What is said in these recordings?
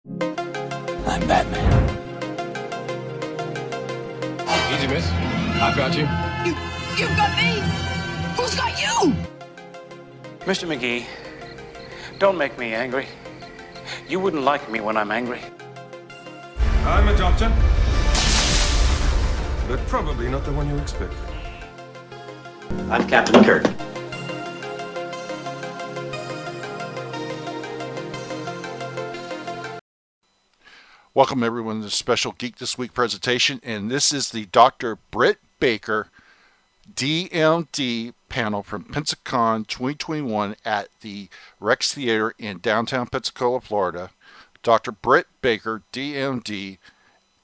I'm Batman. Easy, miss. I've got you. You've got me! Who's got you? Mr. McGee, don't make me angry. You wouldn't like me when I'm angry. I'm a doctor, but probably not the one you expect. I'm Captain Kirk. Welcome everyone to the special Geek This Week presentation, and this is the Dr. Britt Baker D.M.D. panel from Pensacon 2021 at the Rex Theater in downtown Pensacola, Florida. Dr. Britt Baker D.M.D.,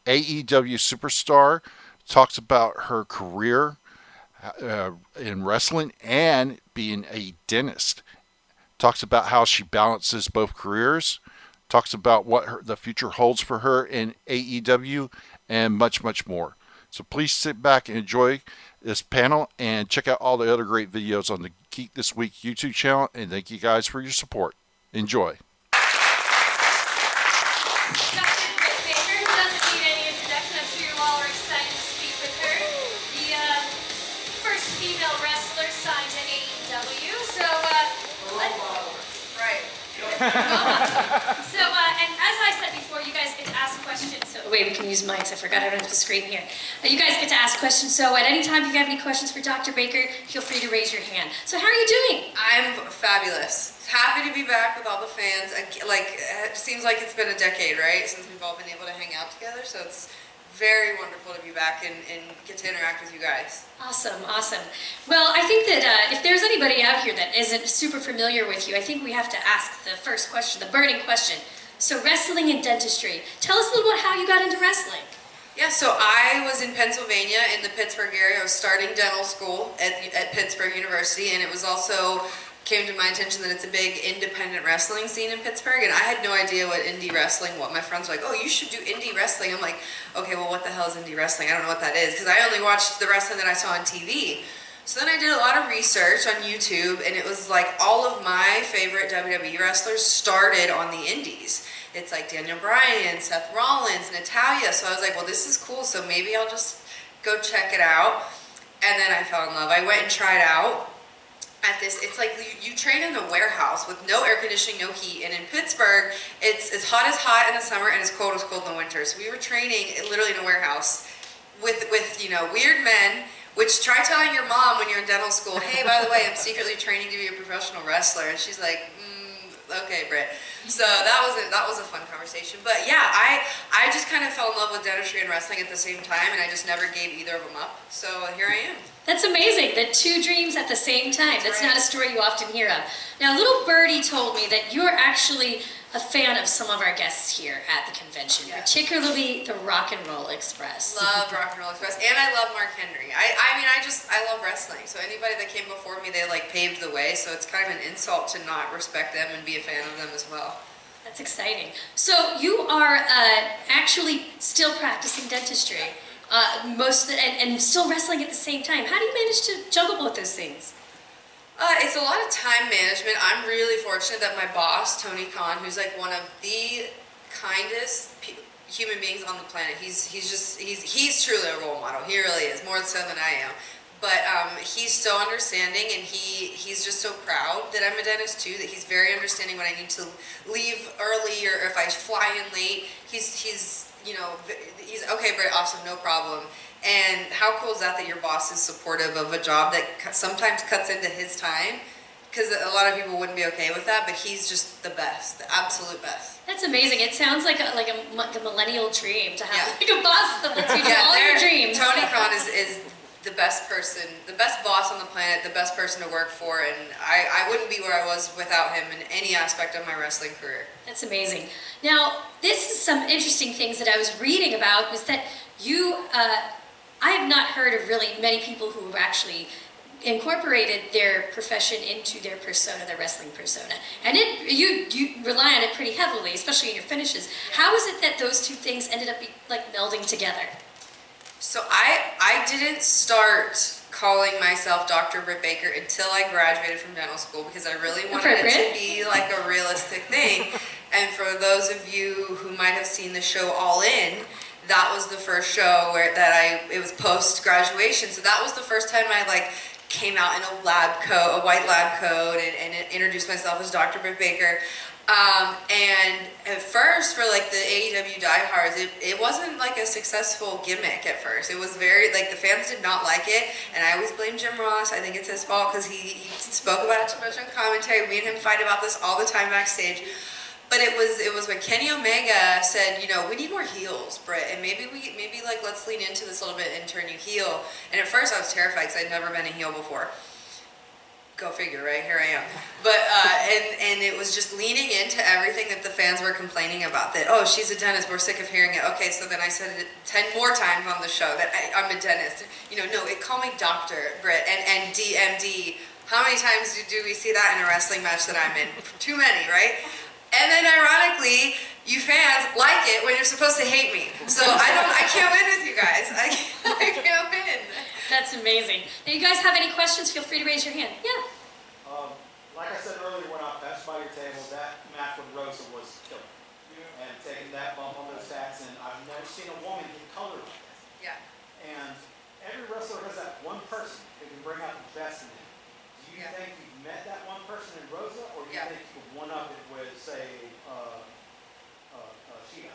AEW superstar, talks about her career in wrestling and being a dentist. Talks about how she balances both careers. Talks about what the future holds for her in AEW and much, much more. So please sit back and enjoy this panel and check out all the other great videos on the Geek This Week YouTube channel. And thank you guys for your support. Enjoy. Dr. Britt Baker doesn't need any introduction. I'm sure you all are excited to speak with her. The first female wrestler signed to AEW. So, right. And as I said before, you guys get to ask questions. So, wait, we can use mics. I forgot I don't have to scream here. You guys get to ask questions. So at any time, if you have any questions for Dr. Baker, feel free to raise your hand. So how are you doing? I'm fabulous. Happy to be back with all the fans. It seems like it's been a decade, right, since we've all been able to hang out together. So it's very wonderful to be back and get to interact with you guys. Awesome, awesome. Well, I think that if there's anybody out here that isn't super familiar with you, I think we have to ask the first question, the burning question. So wrestling and dentistry. Tell us a little bit how you got into wrestling. Yeah, so I was in Pennsylvania in the Pittsburgh area. I was starting dental school at Pittsburgh University, and it was also came to my attention that it's a big independent wrestling scene in Pittsburgh, and I had no idea what indie wrestling was. My friends were like, oh, you should do indie wrestling. I'm like, okay, well, what the hell is indie wrestling? I don't know what that is, because I only watched the wrestling that I saw on TV. So then I did a lot of research on YouTube, and it was like all of my favorite WWE wrestlers started on the indies. It's like Daniel Bryan, Seth Rollins, Natalya. So I was like, well, this is cool, so maybe I'll just go check it out. And then I fell in love. I went and tried out at this. It's like you train in a warehouse with no air conditioning, no heat, and in Pittsburgh it's as hot in the summer and as cold in the winter. So we were training literally in a warehouse with weird men, which try telling your mom when you're in dental school, hey, by the way, I'm secretly training to be a professional wrestler, and she's like, okay, Britt. So that was a fun conversation. But yeah, I just kind of fell in love with dentistry and wrestling at the same time, and I just never gave either of them up. So here I am. That's amazing, that two dreams at the same time. That's not a story you often hear of. Now, little birdie told me that you're actually a fan of some of our guests here at the convention, particularly the Rock and Roll Express. Love Rock and Roll Express, and I love Mark Henry. I love wrestling, so anybody that came before me, they like paved the way, so it's kind of an insult to not respect them and be a fan of them as well. That's exciting. So you are actually still practicing dentistry, and still wrestling at the same time. How do you manage to juggle both those things? It's a lot of time management. I'm really fortunate that my boss, Tony Khan, who's like one of the kindest human beings on the planet. He's truly a role model. He really is, more so than I am. But he's so understanding, and he's just so proud that I'm a dentist too, that he's very understanding when I need to leave early or if I fly in late. He's okay, Britt, awesome, no problem. And how cool is that your boss is supportive of a job that sometimes cuts into his time? Because a lot of people wouldn't be okay with that, but he's just the best, the absolute best. That's amazing. It sounds like a millennial dream to have like a boss that lets you do all your dreams. Tony Khan is the best person, the best boss on the planet, the best person to work for, and I wouldn't be where I was without him in any aspect of my wrestling career. That's amazing. Now, this is some interesting things that I was reading about, was that you, I have not heard of really many people who have actually incorporated their profession into their persona, their wrestling persona. And you rely on it pretty heavily, especially in your finishes. How is it that those two things ended up melding together? So I didn't start calling myself Dr. Britt Baker until I graduated from dental school, because I really wanted it to be like a realistic thing. And for those of you who might have seen the show All In, that was the first show it was post graduation. So that was the first time I like came out in a lab coat, a white lab coat, and introduced myself as Dr. Britt Baker. And at first, for like the AEW diehards, it wasn't like a successful gimmick at first. It was very, like, the fans did not like it, and I always blame Jim Ross. I think it's his fault because he spoke about it too much on commentary. Me and him fight about this all the time backstage. But it was when Kenny Omega said, you know, we need more heels, Britt, and maybe like let's lean into this a little bit and turn you heel. And at first I was terrified because I'd never been a heel before. Go figure, right? Here I am. But and it was just leaning into everything that the fans were complaining about. That, oh, she's a dentist, we're sick of hearing it. Okay, so then I said it 10 more times on the show that I'm a dentist. You know, no, call me Dr. Britt and D.M.D. How many times do we see that in a wrestling match that I'm in? Too many, right? And then ironically, you fans like it when you're supposed to hate me. So I can't win with you guys. I can't win. That's amazing. Now, you guys have any questions? Feel free to raise your hand. Yeah. Like I said earlier when I passed by your table, that match with Rosa was killer. And taking that bump on those sacks, and I've never seen a woman get colored like that. Yeah. And every wrestler has that one person who can bring out the best in them. Do you think you've met that one person in Rosa, or do you think you could one-up it with, say, Sheeta?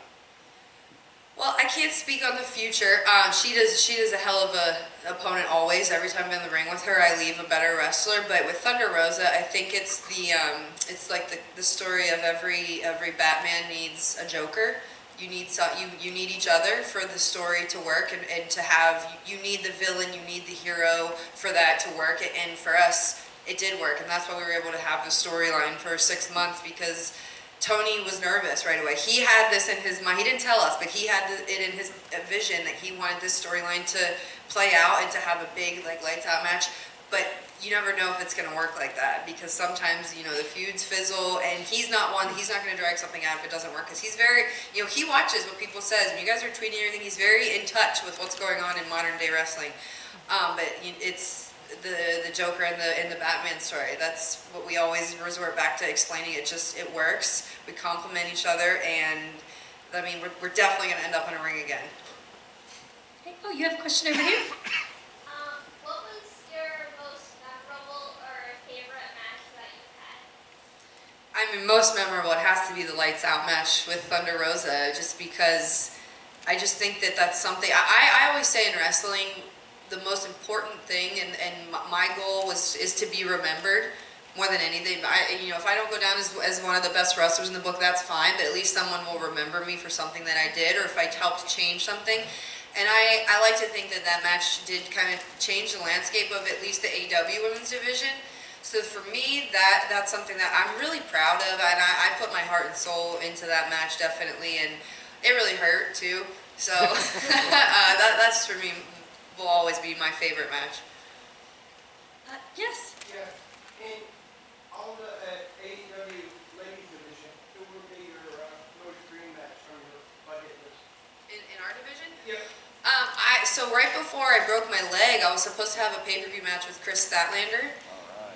Well, I can't speak on the future. She does a hell of a opponent always. Every time I'm in the ring with her, I leave a better wrestler. But with Thunder Rosa, I think it's it's like the story of every Batman needs a Joker. You need you need each other for the story to work, and to have, you need the villain, you need the hero for that to work. And for us, it did work, and that's why we were able to have the storyline for 6 months, because Tony was nervous right away. He had this in his mind. He didn't tell us, but he had it in his vision that he wanted this storyline to play out and to have a big, like, lights out match. But you never know if it's going to work like that, because sometimes, you know, the feuds fizzle, and he's not going to drag something out if it doesn't work, because he's very, you know, he watches what people says. When you guys are tweeting everything, he's very in touch with what's going on in modern day wrestling. But it's the Joker and the Batman story. That's what we always resort back to explaining. It works. We complement each other, and I mean, we're definitely going to end up in a ring again. Hey, oh, you have a question over here? What was your most memorable or favorite match that you've had? I mean, most memorable, it has to be the lights out match with Thunder Rosa, just because I just think that's something, I always say in wrestling, the most important thing, and my goal is to be remembered more than anything. You know, if I don't go down as one of the best wrestlers in the book, that's fine, but at least someone will remember me for something that I did, or if I helped change something. And I like to think that match did kind of change the landscape of at least the AEW women's division. So for me, that's something that I'm really proud of, and I put my heart and soul into that match, definitely, and it really hurt too. So that's for me, will always be my favorite match. Yes. Yeah. And on the AEW ladies division, who would be your most dream match on your bucket list? In our division? Yep. So right before I broke my leg, I was supposed to have a pay-per-view match with Chris Statlander.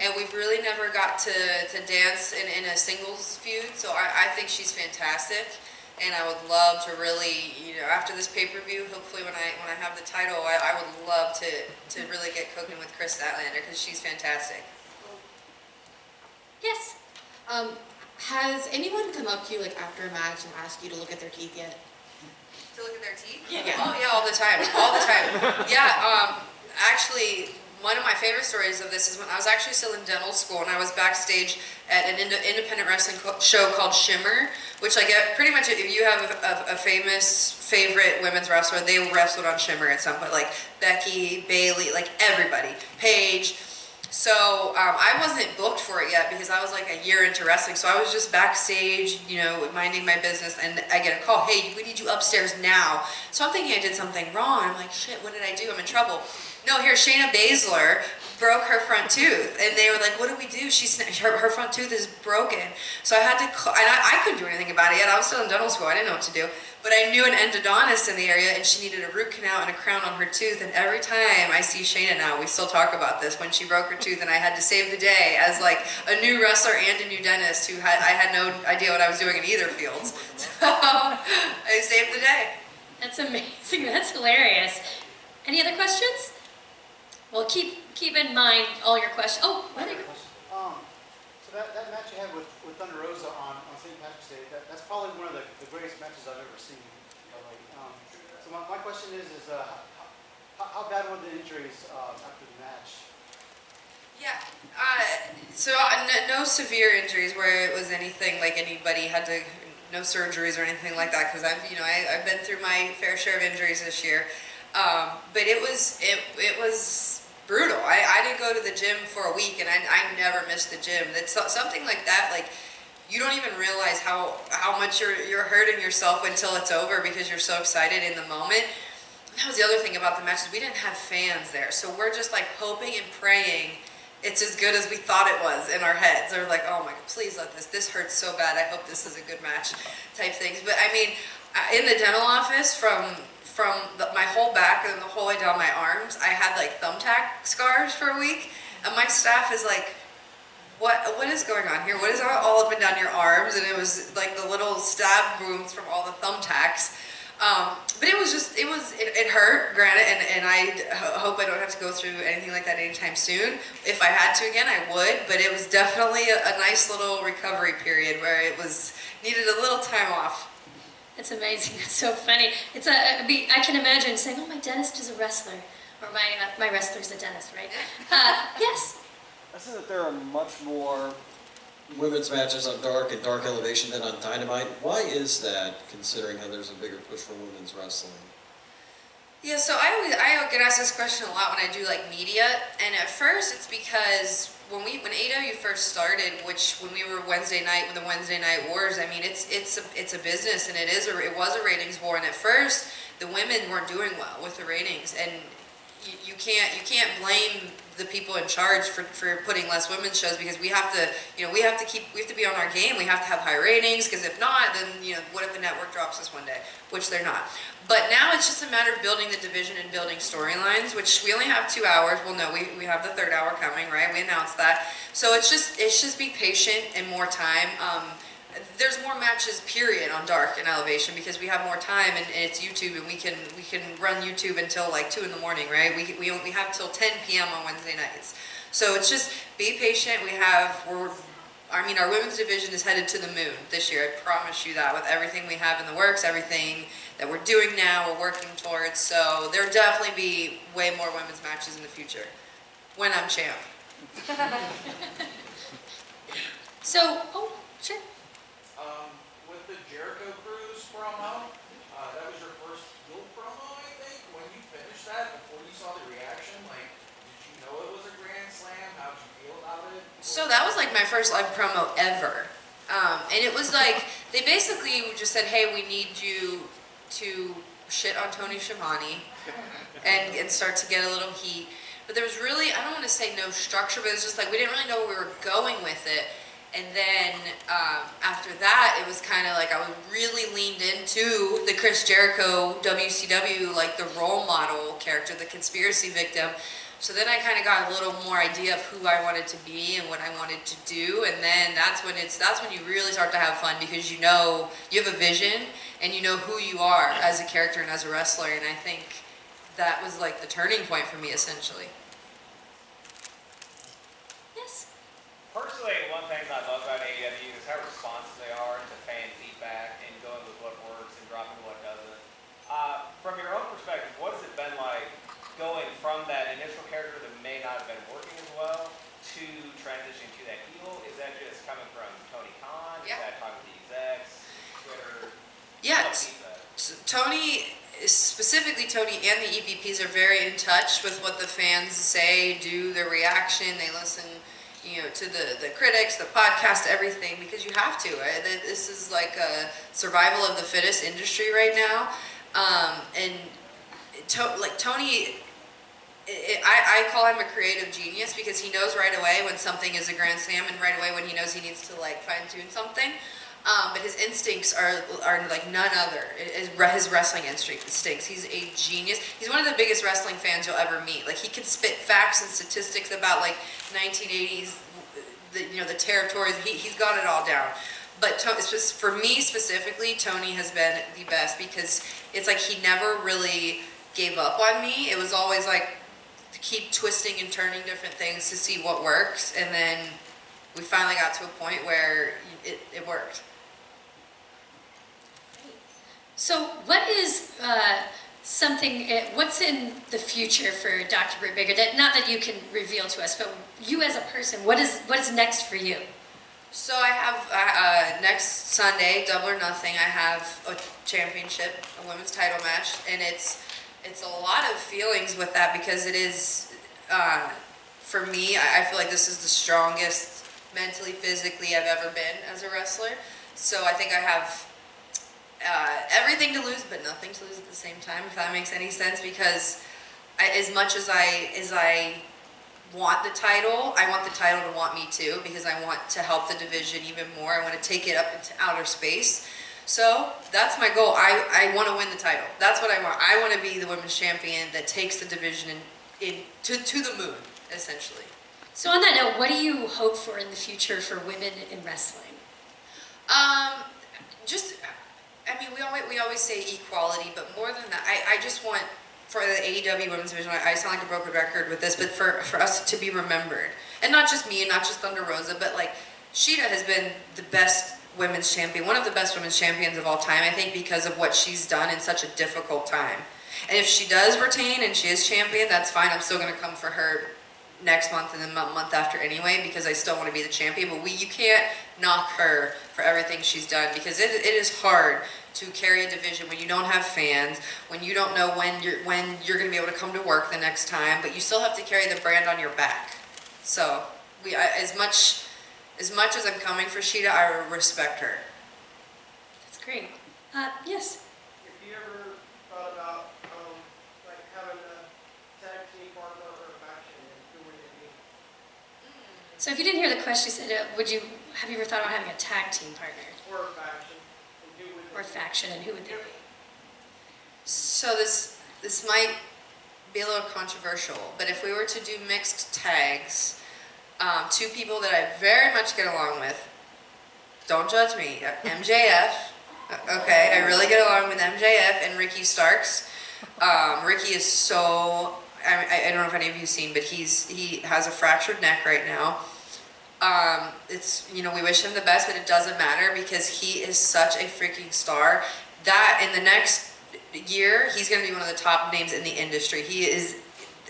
And we've really never got to dance in a singles feud, so I think she's fantastic. And I would love to really, you know, after this pay-per-view, hopefully when I have the title, I would love to really get cooking with Chris Statlander, because she's fantastic. Yes. Has anyone come up to you like after a match and asked you to look at their teeth yet? To look at their teeth? Yeah. Oh yeah, all the time, all the time. Yeah, actually, one of my favorite stories of this is when I was actually still in dental school, and I was backstage at an independent wrestling show called Shimmer, which, like, pretty much if you have a famous favorite women's wrestler, they wrestled on Shimmer at some point, like Becky, Bailey, like everybody, Paige. So I wasn't booked for it yet because I was like a year into wrestling, so I was just backstage, you know, minding my business, and I get a call, hey, we need you upstairs now. So I'm thinking I did something wrong. I'm like, shit, what did I do? I'm in trouble. No, here's Shayna Baszler, broke her front tooth, and they were like, "What do we do? Her front tooth is broken." So I had to call, and I couldn't do anything about it yet. I was still in dental school. I didn't know what to do. But I knew an endodontist in the area, and she needed a root canal and a crown on her tooth. And every time I see Shayna now, we still talk about this, when she broke her tooth, and I had to save the day as like a new wrestler and a new dentist who I had no idea what I was doing in either fields. So I saved the day. That's amazing. That's hilarious. Any other questions? Well, keep in mind all your questions. Oh, what are your questions? So that match you had with Thunder Rosa on St. Patrick's Day, that's probably one of the greatest matches I've ever seen. So my question is how bad were the injuries after the match? Yeah, so no severe injuries where it was anything like anybody had to, no surgeries or anything like that, because I've been through my fair share of injuries this year. But it was brutal. I didn't go to the gym for a week, and I never missed the gym. That's something like that. Like, you don't even realize how much you're hurting yourself until it's over, because you're so excited in the moment. That was the other thing about the matches. We didn't have fans there, so we're just like hoping and praying it's as good as we thought it was in our heads. They're like, "Oh my God, please let this hurts so bad. I hope this is a good match," type things. But I mean, in the dental office, from my whole back and the whole way down my arms, I had like thumbtack scars for a week, and my staff is like, what is going on here? What is all up and down your arms? And it was like the little stab wounds from all the thumbtacks. But it hurt, granted, and I hope I don't have to go through anything like that anytime soon. If I had to again, I would, but it was definitely a nice little recovery period where it needed a little time off. That's amazing. That's so funny. I can imagine saying, "Oh, my dentist is a wrestler," or my wrestler's a dentist, right? Yes. I see that there are much more women's matches on Dark and Dark Elevation than on Dynamite. Why is that, considering how there's a bigger push for women's wrestling? Yeah, so I get asked this question a lot when I do like media, and at first it's because when AEW first started, when we were Wednesday night with the Wednesday Night Wars, I mean it's a business, and it was a ratings war, and at first the women weren't doing well with the ratings, and you can't blame the people in charge for putting less women's shows, because we have to be on our game. We have to have high ratings, because if not, then what if the network drops us one day, which they're not. But now it's just a matter of building the division and building storylines, which we only have 2 hours. Well, no, we have the 3rd hour coming, right? We announced that. So it's just be patient and more time. There's more matches, period, on Dark and Elevation, because we have more time, and it's YouTube, and we can run YouTube until like 2 in the morning, right? We have till 10 p.m. on Wednesday nights. So it's just be patient. Our women's division is headed to the moon this year. I promise you that, with everything we have in the works, everything that we're doing now, we're working towards. So there'll definitely be way more women's matches in the future when I'm champ. So, sure. With the Jericho Cruise promo, that was your first heel promo, I think. When you finished that, before you saw the reaction, like, did you know it was a Grand Slam? How did you feel about it? So that was like my first live promo ever. And it was like, they basically just said, "Hey, we need you to shit on Tony Schiavone and start to get a little heat." But there was really, I don't want to say no structure, but it was just like, we didn't really know where we were going with it. And then after that, it was kind of like I was really leaned into the Chris Jericho WCW, like the role model character, the conspiracy victim. So then I kind of got a little more idea of who I wanted to be and what I wanted to do. And then that's when you really start to have fun, because you have a vision and you know who you are as a character and as a wrestler. And I think that was like the turning point for me, essentially. Personally, one thing I love about AEW is how responsive they are to fan feedback and going with what works and dropping what doesn't. From your own perspective, what has it been like going from that initial character that may not have been working as well to transitioning to that heel? Is that just coming from Tony Khan? Is that talking to the execs, Twitter? Yeah, Tony, specifically Tony and the EVPs are very in touch with what the fans say, do, their reaction. They listen to the critics, the podcast, everything, because you have to. Right? This is like a survival of the fittest industry right now. And Tony, I call him a creative genius because he knows right away when something is a grand slam and right away when he knows he needs to like fine tune something. But his instincts are like none other. His wrestling instincts. He's a genius. He's one of the biggest wrestling fans you'll ever meet. Like he could spit facts and statistics about like 1980s, the territories. He's got it all down. But for me specifically, Tony has been the best because it's like he never really gave up on me. It was always like keep twisting and turning different things to see what works, and then we finally got to a point where it worked. So what is what's in the future for Dr. Britt Baker? Not that you can reveal to us, but you as a person, what is next for you? So I have next Sunday, Double or Nothing. I have a championship, a women's title match, and it's a lot of feelings with that because it is, for me, I feel like this is the strongest mentally, physically I've ever been as a wrestler. So I think I have everything to lose, but nothing to lose at the same time, if that makes any sense. Because as much as I want the title, I want the title to want me too, because I want to help the division even more. I want to take it up into outer space. So that's my goal. I want to win the title. That's what I want. I want to be the women's champion that takes the division to the moon, essentially. So on that note, what do you hope for in the future for women in wrestling? We always say equality, but more than that, I just want for the AEW women's division. I sound like a broken record with this, but for us to be remembered, and not just me, and not just Thunder Rosa, but like Shida has been the best women's champion, one of the best women's champions of all time, I think, because of what she's done in such a difficult time. And if she does retain and she is champion, that's fine. I'm still going to come for her next month and then the month after anyway, because I still want to be the champion. But you can't knock her for everything she's done, because it is hard to carry a division when you don't have fans, when you don't know when you're going to be able to come to work the next time, but you still have to carry the brand on your back. So as much as I'm coming for Shida, I respect her. That's great. Yes? If you ever thought about like having a tag team partner or a faction, who would it be? So if you didn't hear the question, you said, have you ever thought about having a tag team partner? Or a faction, and who would Or faction, and who would they be? So this might be a little controversial, but if we were to do mixed tags, two people that I very much get along with, don't judge me, MJF, okay, I really get along with MJF and Ricky Starks. Ricky is so, I don't know if any of you have seen, but he has a fractured neck right now. We wish him the best, but it doesn't matter because he is such a freaking star that in the next year, he's going to be one of the top names in the industry. He is,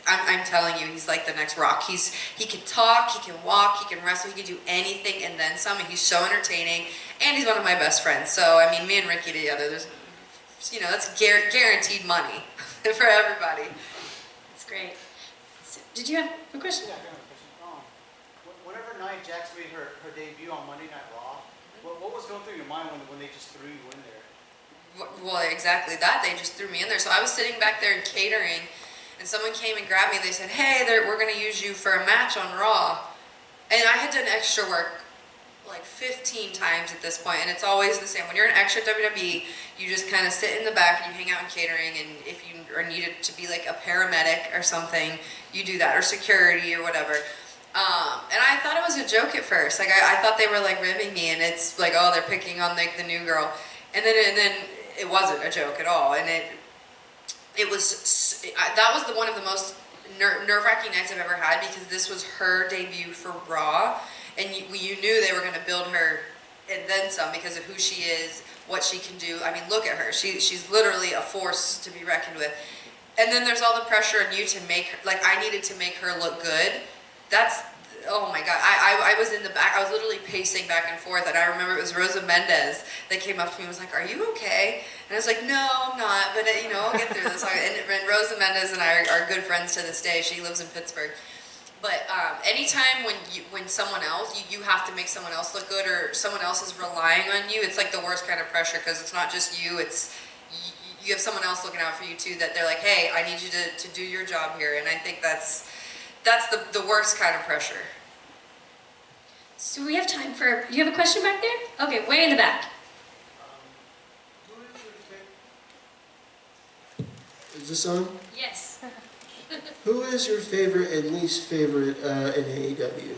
I'm telling you, he's like the next Rock. He can talk, he can walk, he can wrestle, he can do anything and then some, and he's so entertaining, and he's one of my best friends. So, I mean, me and Ricky together, that's guaranteed money for everybody. That's great. So, did you have a question? Yeah, I have a question. Whenever Nia Jax made her debut on Monday Night Raw, what was going through your mind when they just threw you in there? Well, exactly that. They just threw me in there. So I was sitting back there in catering, and someone came and grabbed me. They said, hey, we're going to use you for a match on Raw. And I had done extra work like 15 times at this point, and it's always the same. When you're an extra WWE, you just kind of sit in the back and you hang out in catering, and if you are needed to be like a paramedic or something, you do that, or security or whatever. And I thought it was a joke at first. Like I thought they were like ribbing me, and it's like, oh, they're picking on like the new girl. And then it wasn't a joke at all, and that was one of the most nerve-wracking nights I've ever had, because this was her debut for Raw, and you knew they were going to build her and then some because of who she is, what she can do. I mean, look at her. She's literally a force to be reckoned with. And then there's all the pressure on you to make her, like I needed to make her look good. That's, oh my God, I was in the back, I was literally pacing back and forth, and I remember it was Rosa Mendez that came up to me and was like, are you okay? And I was like, no, I'm not, but I'll get through this. And Rosa Mendez and I are good friends to this day. She lives in Pittsburgh. But anytime when someone else, you have to make someone else look good, or someone else is relying on you, it's like the worst kind of pressure, because it's not just you, you have someone else looking out for you too, that they're like, hey, I need you to do your job here. And I think that's the worst kind of pressure. So we have time for, you have a question back there? Okay, way in the back. Is this on? Yes. Who is your favorite and least favorite in AEW?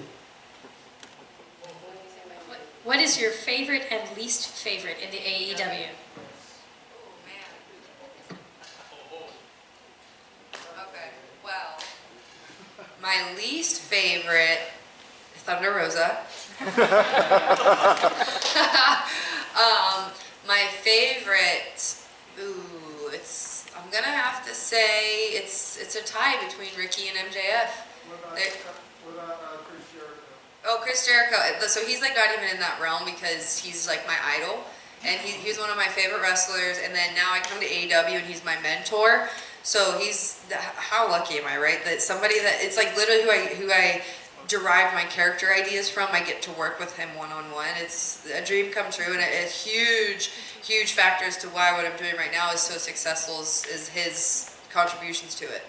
What is your favorite and least favorite in the AEW? Okay, well, my least favorite, Thunder Rosa. My favorite, I'm gonna have to say it's a tie between Ricky and MJF. What about Chris Jericho? Oh, Chris Jericho. So he's like not even in that realm because he's like my idol. And he's one of my favorite wrestlers. And then now I come to AEW and he's my mentor. So how lucky am I, right? That somebody that, it's like literally who I derive my character ideas from. I get to work with him one-on-one. It's a dream come true, and a huge factor as to why what I'm doing right now is so successful is his contributions to it.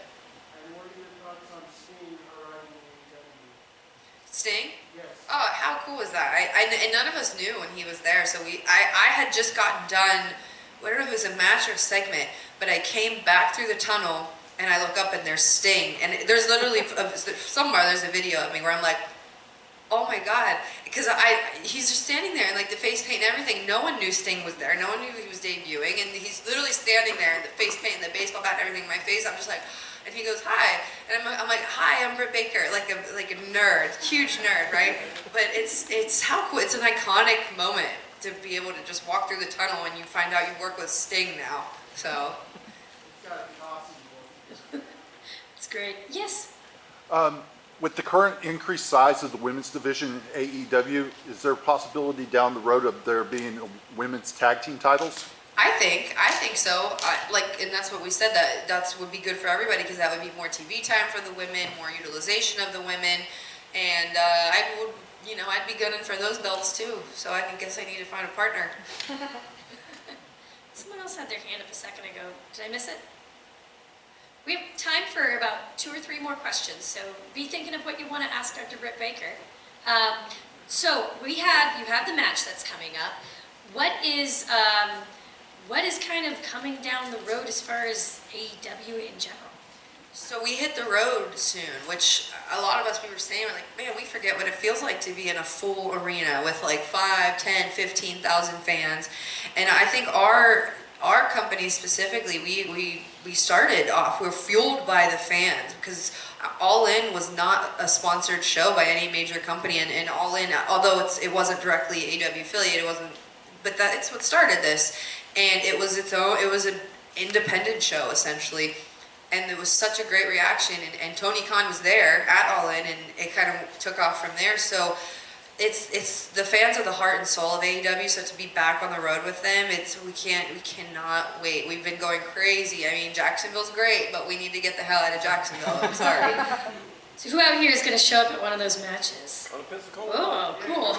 And what are your thoughts on Sting arriving in AEW? Sting? Yes. Oh, how cool was that? And none of us knew when he was there. So I had just gotten done, I don't know if it was a match or a segment, but I came back through the tunnel and I look up and there's Sting. And there's literally, somewhere there's a video of me where I'm like, oh my God. Because he's just standing there and like the face paint and everything. No one knew Sting was there. No one knew he was debuting. And he's literally standing there, the face paint and the baseball bat and everything in my face. I'm just like, and he goes, hi. And I'm like, hi, I'm Britt Baker. Like a nerd, huge nerd, right? But it's how cool. It's an iconic moment to be able to just walk through the tunnel and you find out you work with Sting now. So. It's gotta be awesome. It's great. Yes? With the current increased size of the women's division in AEW, is there a possibility down the road of there being women's tag team titles? I think so. And that's what we said, that would be good for everybody because that would be more TV time for the women, more utilization of the women, and I'd be gunning for those belts too. So I guess I need to find a partner. Someone else had their hand up a second ago. Did I miss it? We have time for about 2 or 3 more questions, so be thinking of what you want to ask Dr. Britt Baker. So you have the match that's coming up. What is kind of coming down the road as far as AEW in general? So we hit the road soon, which a lot of us, we were saying, we're like, man, we forget what it feels like to be in a full arena with like 5, 10, 15,000 fans. And I think our company specifically, we started off, we're fueled by the fans because All In was not a sponsored show by any major company, and All In, although it wasn't directly AEW affiliated, it wasn't, but it's what started this, and it was an independent show essentially, and there was such a great reaction, and Tony Khan was there at All In, and it kind of took off from there. So it's the fans are the heart and soul of AEW, so to be back on the road with them, we cannot wait. We've been going crazy. I mean, Jacksonville's great, but we need to get the hell out of Jacksonville. I'm sorry. So who out here is going to show up at one of those matches? On Pensacon. Oh, cool.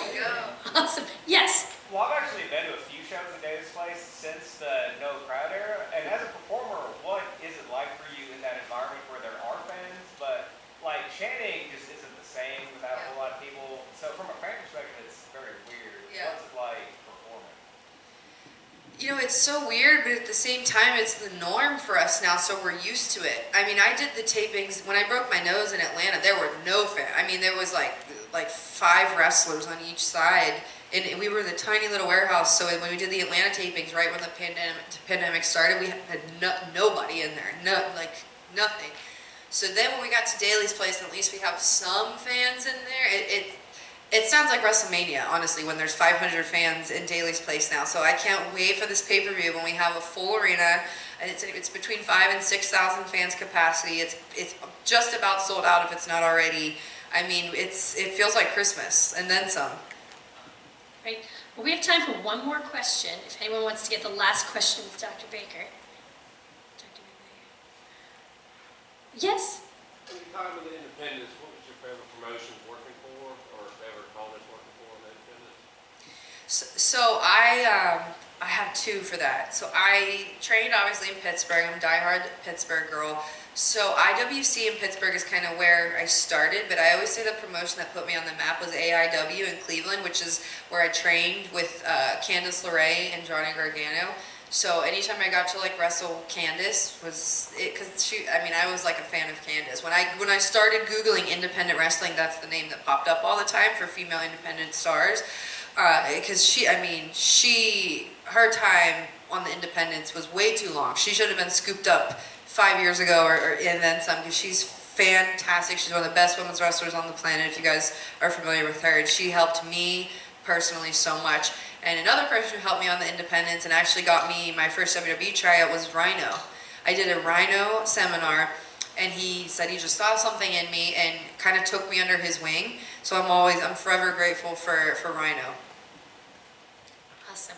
Awesome. Yes? Well, I've actually been to a few shows at Davis Place since the No Crowd Era, and as a performer, what is it like for you in that environment where there are fans, but like chanting just isn't the same without a whole lot of people? So from a fan perspective, it's very weird. Yeah. What's it like performing? It's so weird, but at the same time, it's the norm for us now, so we're used to it. I mean, I did the tapings, when I broke my nose in Atlanta, there were no fans. I mean, there was like 5 wrestlers on each side, and we were the tiny little warehouse, so when we did the Atlanta tapings, right when the pandemic started, we had nobody in there, nothing. So then when we got to Daly's Place, at least we have some fans in there. It sounds like WrestleMania, honestly, when there's 500 fans in Daly's Place now. So I can't wait for this pay-per-view when we have a full arena, and it's between 5,000 and 6,000 fans capacity. It's just about sold out if it's not already. I mean, it feels like Christmas, and then some. Right. Well, we have time for one more question. If anyone wants to get the last question with Dr. Baker. Yes? In the time of the independence, what was your favorite promotions working for, or favorite opponents working for in the independence? So I have two for that. So I trained obviously in Pittsburgh. I'm a diehard Pittsburgh girl. So IWC in Pittsburgh is kind of where I started, but I always say the promotion that put me on the map was AEW in Cleveland, which is where I trained with Candice LeRae and Johnny Gargano. So anytime I got to like wrestle Candice was it, because I was like a fan of Candice. When I started Googling independent wrestling, that's the name that popped up all the time for female independent stars. Because her time on the independents was way too long. She should have been scooped up 5 years ago and then some, because she's fantastic. She's one of the best women's wrestlers on the planet, if you guys are familiar with her. And she helped me personally so much. And another person who helped me on the independents and actually got me my first WWE tryout was Rhino. I did a Rhino seminar, and he said he just saw something in me and kind of took me under his wing. So I'm forever grateful for Rhino. Awesome.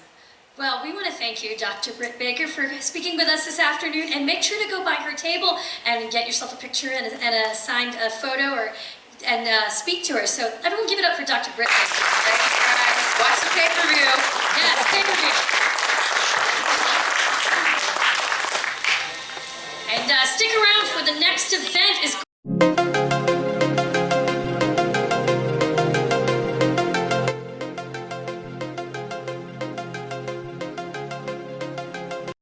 Well, we want to thank you, Dr. Britt Baker, for speaking with us this afternoon. And make sure to go by her table and get yourself a picture and a signed photo and speak to her. So everyone give it up for Dr. Britt Baker. Thanks, guys. Watch the pay-per-view. Yes, pay-per-view. And stick around for the next event.